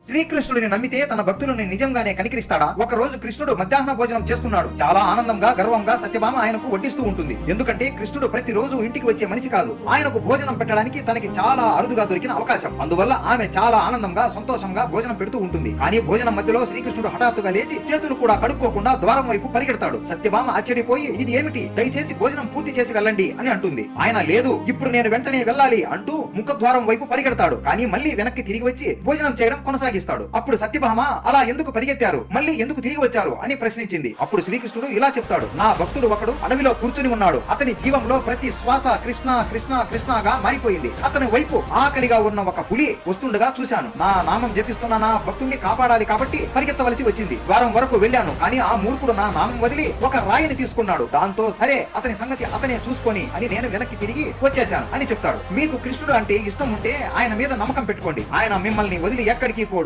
శ్రీకృష్ణుడిని నమ్మితే తన భక్తులని నిజంగానే కనికరిస్తాడా? ఒక రోజు కృష్ణుడు మధ్యాహ్న భోజనం చేస్తున్నాడు. చాలా ఆనందంగా గర్వంగా సత్యభామ ఆయనకు వడ్డిస్తూ ఉంటుంది. ఎందుకంటే కృష్ణుడు ప్రతిరోజు ఇంటికి వచ్చే మనిషి కాదు. ఆయనకు భోజనం పెట్టడానికి తనకి చాలా అరుదుగా దొరికిన అవకాశం. అందువల్ల ఆమె చాలా ఆనందంగా సంతోషంగా భోజనం పెడుతూ ఉంటుంది. కానీ భోజనం మధ్యలో శ్రీకృష్ణుడు హఠాత్తుగా లేచి చేతులు కూడా కడుక్కోకుండా ద్వారం వైపు పరిగెడతాడు. సత్యభామ ఆశ్చర్యపోయి, ఇది ఏమిటి, దయచేసి భోజనం పూర్తి చేసి వెళ్ళండి అని అంటుంది. ఆయన లేదు, ఇప్పుడు నేను వెంటనే వెళ్ళాలి అంటూ ముఖద్వారం వైపు పరిగెడతాడు. కానీ మళ్ళీ వెనక్కి తిరిగి వచ్చి భోజనం చేయడం కొనసాగిస్తాడు. అప్పుడు సత్యభామ, అలా ఎందుకు పరిగెత్తారు, మళ్ళీ ఎందుకు తిరిగి వచ్చారు అని ప్రశ్నించింది. అప్పుడు శ్రీకృష్ణుడు ఇలా చెప్తాడు, నా భక్తుడు ఒకడు అడవిలో కూర్చుని ఉన్నాడు. అతని జీవంలో ప్రతి శ్వాస కృష్ణ కృష్ణ కృష్ణగా మారిపోయింది. అతని వైపు ఆకలిగా ఉన్న ఒక పులి వస్తుండగా చూశాను. నా నామం జపిస్తున్న నా భక్తుడిని కాపాడాలి కాబట్టి పరిగెత్తవలసి వచ్చింది. ద్వారం వరకు వెళ్ళాను, కానీ ఆ మూర్ఖుడు నా నామం వదిలి ఒక రాయిని తీసుకున్నాడు. దాంతో సరే, అతని సంగతి అతనే చూసుకొని అని నేను వెనక్కి తిరిగి వచ్చేశాను అని చెప్తాడు. మీకు కృష్ణుడు అంటే ఇష్టం ఉంటే ఆయన మీద నమ్మకం పెట్టుకోండి. ఆయన మిమ్మల్ని వదిలి ఎక్కడికి పోడు.